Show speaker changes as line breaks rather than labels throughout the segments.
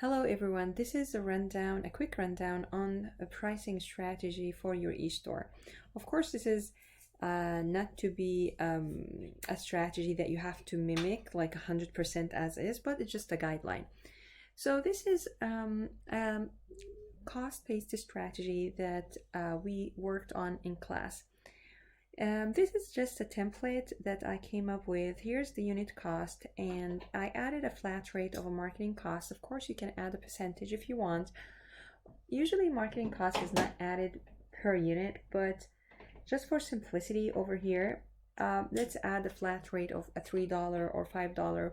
Hello everyone, this is a quick rundown on a pricing strategy for your e-store. Of course, this is not to be a strategy that you have to mimic like 100% as is, but it's just a guideline. So this is cost-based strategy that we worked on in class. This is just a template that I came up with. Here's the unit cost, and I added a flat rate of a marketing cost. Of course, you can add a percentage if you want. Usually marketing cost is not added per unit, but just for simplicity over here, let's add a flat rate of a $3 or $5, $2,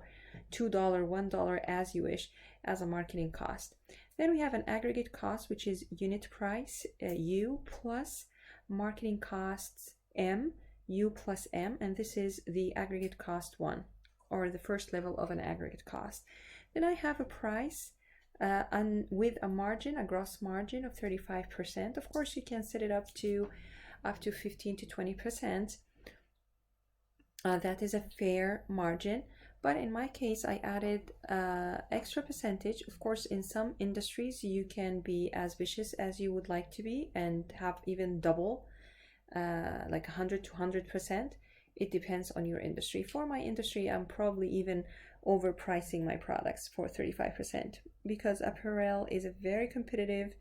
$1 as you wish as a marketing cost. Then we have an aggregate cost, which is unit price, U plus marketing costs, M, U plus M, and this is the aggregate cost one, or the first level of an aggregate cost. Then I have a price with a margin, a gross margin of 35%. Of course, you can set it up to 15 to 20%. That is a fair margin, but in my case, I added extra percentage. Of course, in some industries, you can be as vicious as you would like to be and have even double, like 100 to 100%. It depends on your industry. For my industry, I'm probably even overpricing my products for 35% because apparel is a very competitive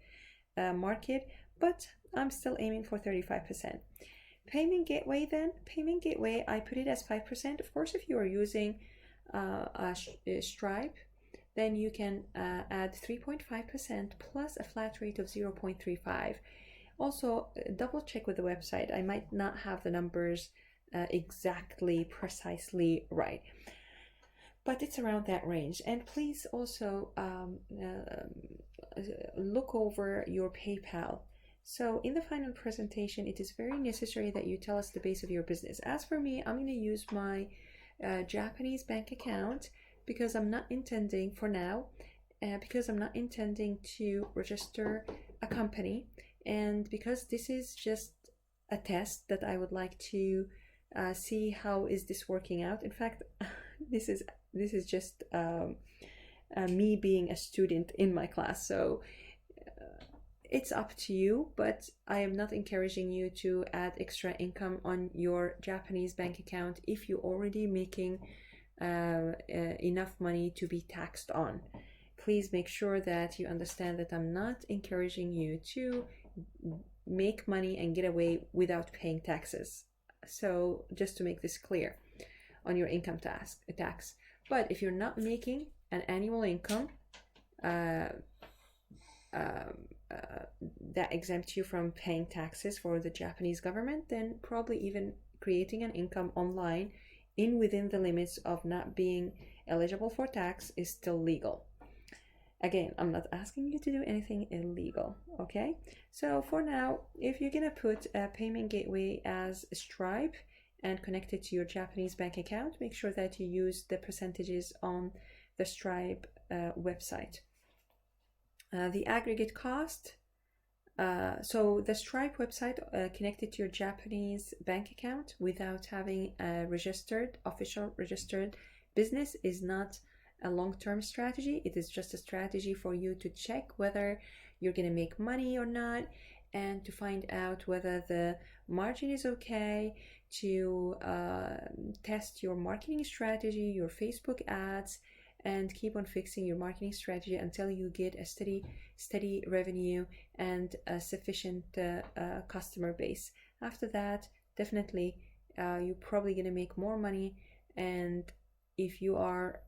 market, but I'm still aiming for 35%. Payment gateway then, payment gateway, I put it as 5%. Of course, if you are using a Stripe, then you can add 3.5% plus a flat rate of 0.35. Also, double check with the website. I might not have the numbers precisely right, but it's around that range. And please also look over your PayPal. So in the final presentation, it is very necessary that you tell us the base of your business. As for me, I'm going to use my Japanese bank account because I'm not intending for now, because I'm not intending to register a company. And because this is just a test that I would like to see how is this working out. In fact, this is just me being a student in my class. So it's up to you, but I am not encouraging you to add extra income on your Japanese bank account if you're already making enough money to be taxed on. Please make sure that you understand that I'm not encouraging you to make money and get away without paying taxes. So just to make this clear on your income tax. But if you're not making an annual income that exempts you from paying taxes for the Japanese government, then probably even creating an income online within the limits of not being eligible for tax is still legal. Again, I'm not asking you to do anything illegal, okay? So for now, if you're gonna put a payment gateway as Stripe and connect it to your Japanese bank account, make sure that you use the percentages on the Stripe website. The aggregate cost, so the Stripe website connected to your Japanese bank account without having a official registered business is not a long-term strategy. It is just a strategy for you to check whether you're going to make money or not, and to find out whether the margin is okay, to test your marketing strategy, your Facebook ads, and keep on fixing your marketing strategy until you get a steady revenue and a sufficient customer base. After that, definitely you're probably going to make more money, and if you are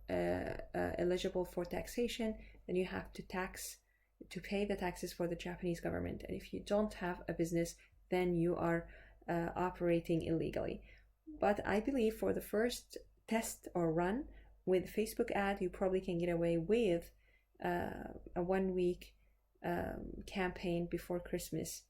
eligible for taxation, then you have to pay the taxes for the Japanese government. And if you don't have a business, then you are operating illegally. But I believe for the first test or run with Facebook ad, you probably can get away with a 1 week campaign before Christmas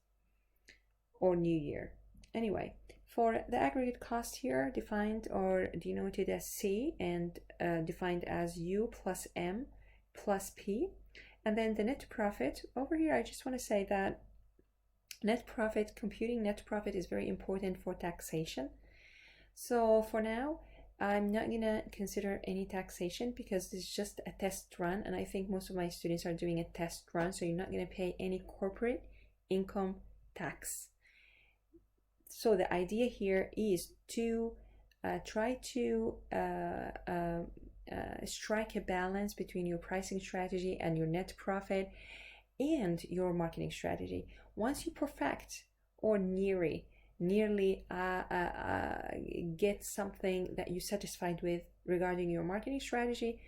or New Year. Anyway, for the aggregate cost here, defined or denoted as C and defined as U plus M plus P. And then the net profit, over here I just want to say that computing net profit is very important for taxation. So for now, I'm not gonna consider any taxation because it's just a test run, and I think most of my students are doing a test run, so you're not gonna pay any corporate income tax. So the idea here is to try to strike a balance between your pricing strategy and your net profit and your marketing strategy. Once you perfect or nearly get something that you're satisfied with regarding your marketing strategy,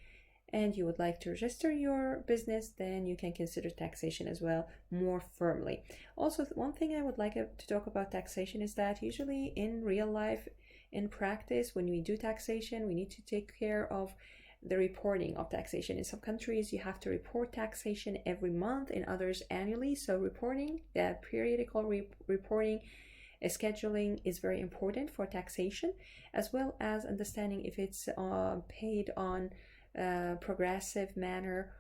and you would like to register your business, then you can consider taxation as well more firmly. Also, one thing I would like to talk about taxation is that usually in real life, in practice, when we do taxation, we need to take care of the reporting of taxation. In some countries, you have to report taxation every month, in others annually. So reporting, that periodical reporting, scheduling is very important for taxation, as well as understanding if it's paid on progressive manner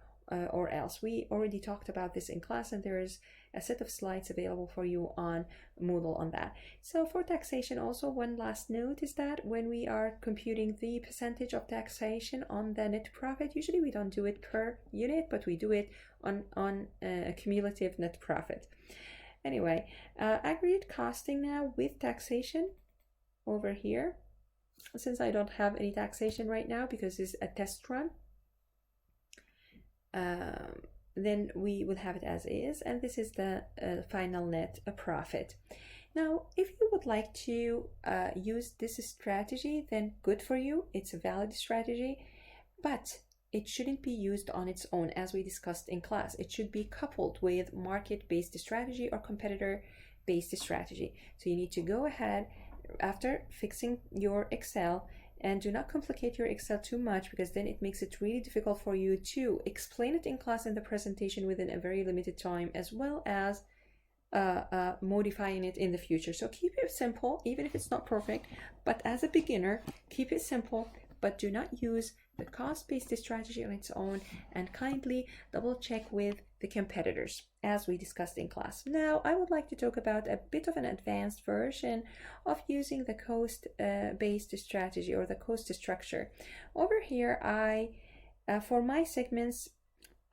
or else. We already talked about this in class, and there is a set of slides available for you on Moodle on that. So for taxation, also one last note is that when we are computing the percentage of taxation on the net profit, usually we don't do it per unit, but we do it on a cumulative net profit. Anyway, aggregate costing now with taxation over here. Since I don't have any taxation right now because it's a test run, then we will have it as is, and this is the final net profit. Now, if you would like to use this strategy, then good for you. It's a valid strategy, but it shouldn't be used on its own, as we discussed in class. It should be coupled with market-based strategy or competitor-based strategy. So you need to go ahead after fixing your Excel, and do not complicate your Excel too much, because then it makes it really difficult for you to explain it in class in the presentation within a very limited time, as well as modifying it in the future. So keep it simple, even if it's not perfect, but as a beginner, keep it simple, but do not use the cost-based strategy on its own, and kindly double check with the competitors as we discussed in class. Now, I would like to talk about a bit of an advanced version of using the cost-based strategy or the cost structure. Over here, for my segments,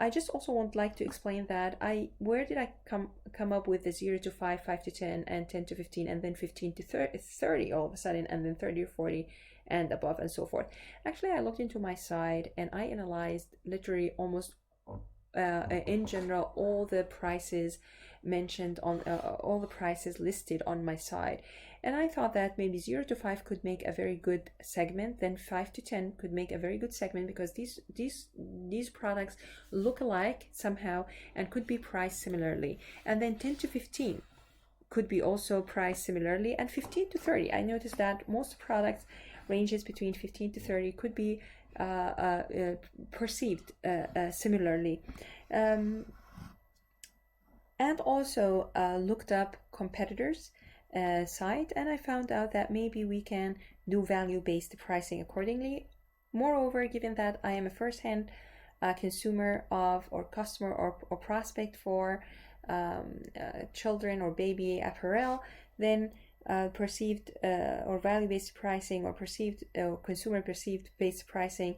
I just also would like to explain that where did I come up with the 0 to 5, 5 to 10, and 10 to 15, and then 15 to 30 all of a sudden, and then 30 to 40 and above, and so forth. Actually, I looked into my site and I analyzed literally almost in general all the prices mentioned on all the prices listed on my site, and I thought that maybe 0 to 5 could make a very good segment, then 5 to 10 could make a very good segment, because these products look alike somehow and could be priced similarly, and then 10 to 15 could be also priced similarly, and 15 to 30, I noticed that most products ranges between 15 to 30 could be perceived similarly, and also looked up competitors site, and I found out that maybe we can do value-based pricing accordingly. Moreover, given that I am a first-hand consumer of, or customer or prospect for children or baby apparel, then perceived or value-based pricing, or perceived consumer perceived based pricing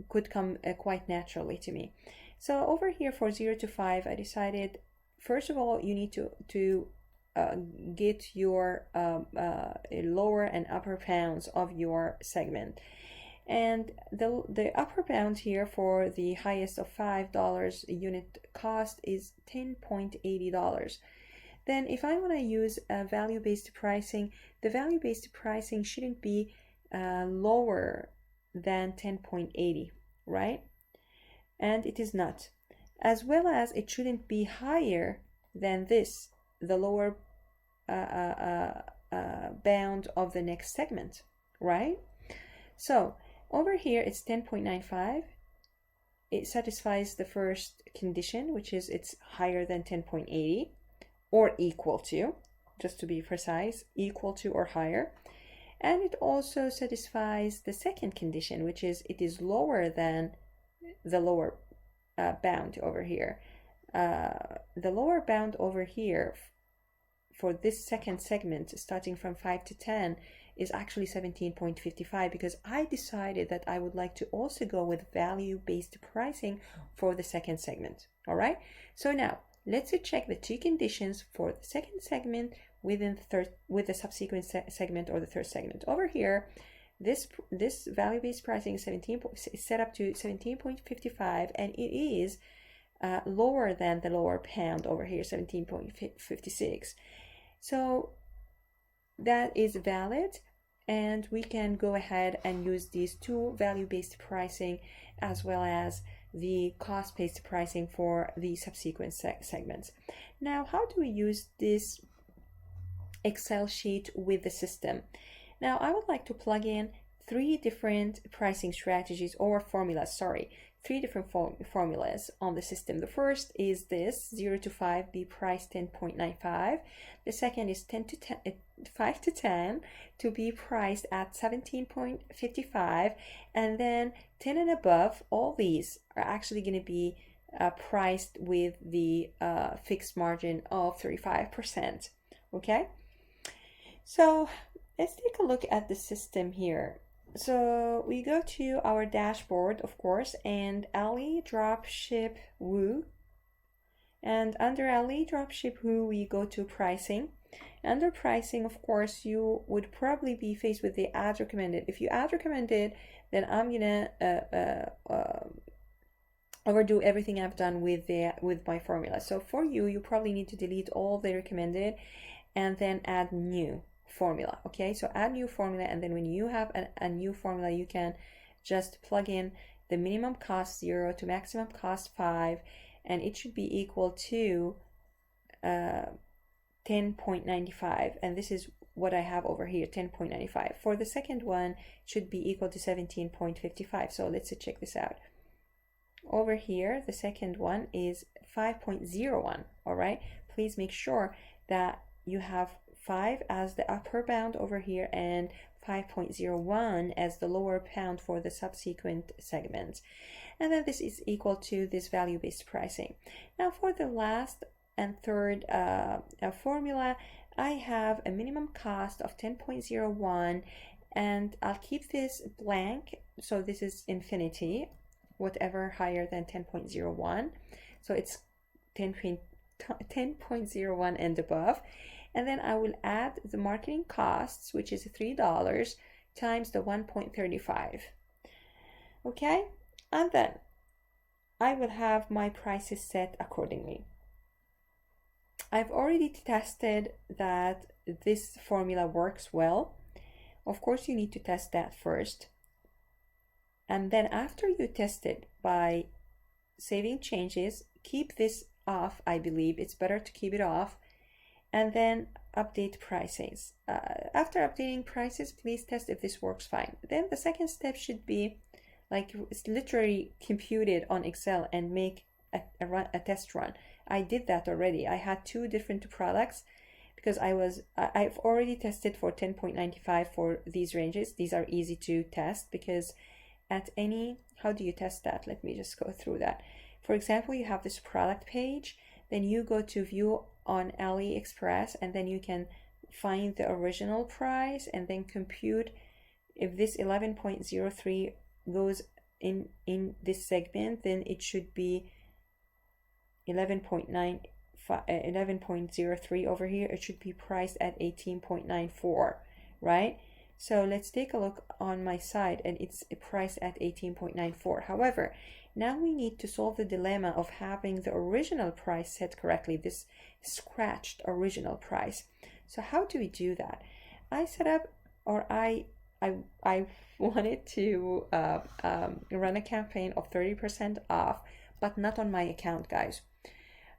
could come quite naturally to me. So over here for 0 to 5, I decided, first of all, you need to get your lower and upper bounds of your segment. And the upper bound here for the highest of $5 unit cost is $10.80. Then if I want to use value-based pricing, the value-based pricing shouldn't be lower than 10.80, right? And it is not. As well as it shouldn't be higher than this, the lower bound of the next segment, right? So over here it's 10.95. It satisfies the first condition, which is it's higher than 10.80. or equal to, just to be precise, equal to or higher. And it also satisfies the second condition, which is it is lower than the lower bound over here. The lower bound over here for this second segment, starting from 5 to 10, is actually 17.55 because I decided that I would like to also go with value-based pricing for the second segment. All right, so now let's check the two conditions for the second segment within the third, with the subsequent segment or the third segment. Over here, this value-based pricing is set up to 17.55, and it is lower than the lower pound over here, 17.56. So that is valid, and we can go ahead and use these two value-based pricing as well as the cost-based pricing for the subsequent segments. Now, how do we use this Excel sheet with the system? Now, I would like to plug in three different pricing strategies or formulas, sorry, three different formulas on the system. The first is this 0 to 5 be priced 10.95. The second is 5 to 10 to be priced at 17.55, and then 10 and above, all these are actually going to be priced with the fixed margin of 35%. Okay, so let's take a look at the system here. So we go to our dashboard, of course, and AliDropship Woo. And under AliDropship Woo, we go to pricing. Under pricing, of course, you would probably be faced with the add recommended. If you add recommended, then I'm gonna overdo everything I've done with my formula. So for you, you probably need to delete all the recommended and then add new formula. Okay, so add new formula, and then when you have a new formula, you can just plug in the minimum cost 0 to maximum cost 5, and it should be equal to 10.95, and this is what I have over here, 10.95. For the second one, it should be equal to 17.55. So let's check this out. Over here, the second one is 5.01. All right, please make sure that you have 5 as the upper bound over here and 5.01 as the lower bound for the subsequent segments. And then this is equal to this value-based pricing. Now for the last and third formula, I have a minimum cost of 10.01, and I'll keep this blank. So this is infinity, whatever higher than 10.01. So it's 10.01 and above. And then I will add the marketing costs, which is $3 times the 1.35. Okay, and then I will have my prices set accordingly. I've already tested that this formula works well. Of course, you need to test that first. And then after you test it by saving changes, keep this off. I believe it's better to keep it off. And then update prices. After updating prices, please test if this works fine. Then the second step should be like it's literally computed on Excel and make a test run. I did that already. I had 2 different products because I've already tested for 10.95 for these ranges. These are easy to test because at any, how do you test that? Let me just go through that. For example, you have this product page, then you go to view on AliExpress, and then you can find the original price and then compute if this 11.03 goes in this segment, then it should be 11.03 over here. It should be priced at 18.94, right? So let's take a look on my side, and it's priced at 18.94. However, now we need to solve the dilemma of having the original price set correctly, this scratched original price. So how do we do that? I set up, or I wanted to run a campaign of 30% off, but not on my account, guys.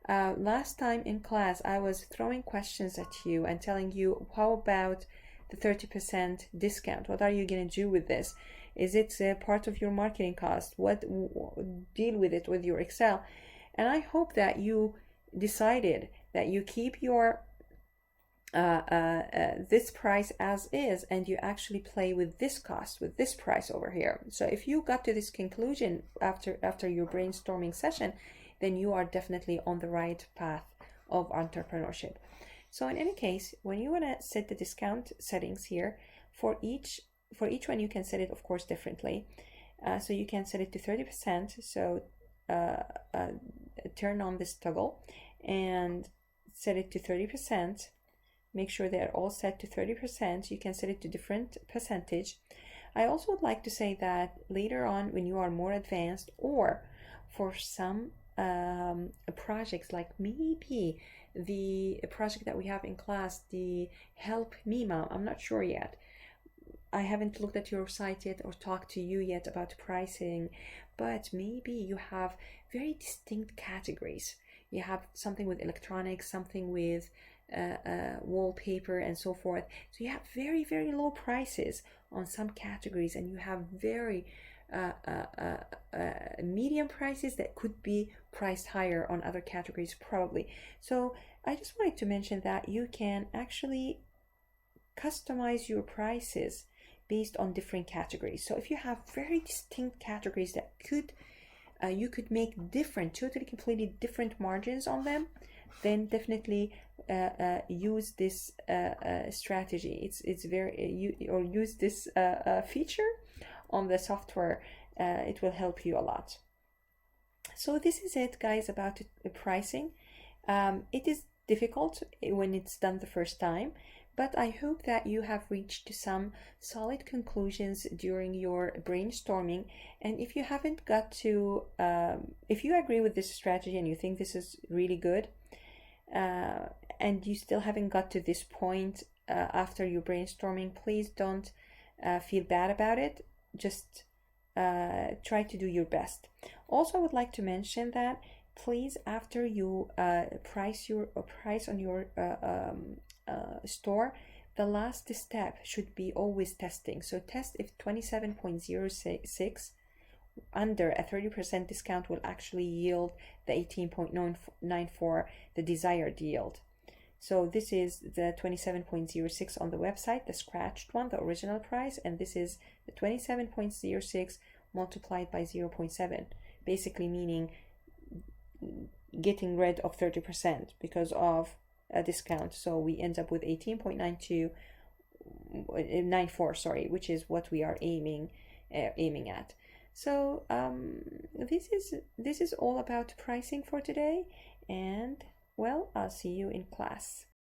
Last time in class, I was throwing questions at you and telling you, how about the 30% discount? What are you going to do with this? Is it part of your marketing cost? Deal with it with your Excel. And I hope that you decided that you keep your this price as is, and you actually play with this cost, with this price over here. So if you got to this conclusion after your brainstorming session, then you are definitely on the right path of entrepreneurship. So in any case, when you want to set the discount settings here, For each one you can set it, of course, differently. So you can set it to 30%. So turn on this toggle and set it to 30%. Make sure they're all set to 30%. You can set it to different percentage. I also would like to say that later on, when you are more advanced, or for some projects, like maybe the project that we have in class, the Help Me Mom, I'm not sure yet. I haven't looked at your site yet or talked to you yet about pricing, but maybe you have very distinct categories. You have something with electronics, something with wallpaper, and so forth. So you have very, very low prices on some categories, and you have very medium prices that could be priced higher on other categories, probably. So I just wanted to mention that you can actually customize your prices based on different categories. So if you have very distinct categories that could you could make different, totally completely different margins on them, then definitely use this strategy. It's very or use this feature on the software. It will help you a lot. So this is it, guys, about pricing. It is difficult when it's done the first time, but I hope that you have reached some solid conclusions during your brainstorming. And if you haven't got to, if you agree with this strategy and you think this is really good, and you still haven't got to this point after your brainstorming, please don't feel bad about it. Just try to do your best. Also, I would like to mention that please, after you price on your store, the last step should be always testing. So test if 27.06 under a 30% discount will actually yield the 18.94, the desired yield. So this is the 27.06 on the website, the scratched one, the original price, and this is the 27.06 multiplied by 0.7, basically meaning getting rid of 30% because of a discount. So we end up with 18.94, sorry, which is what we are aiming at. So this is all about pricing for today, and well, I'll see you in class.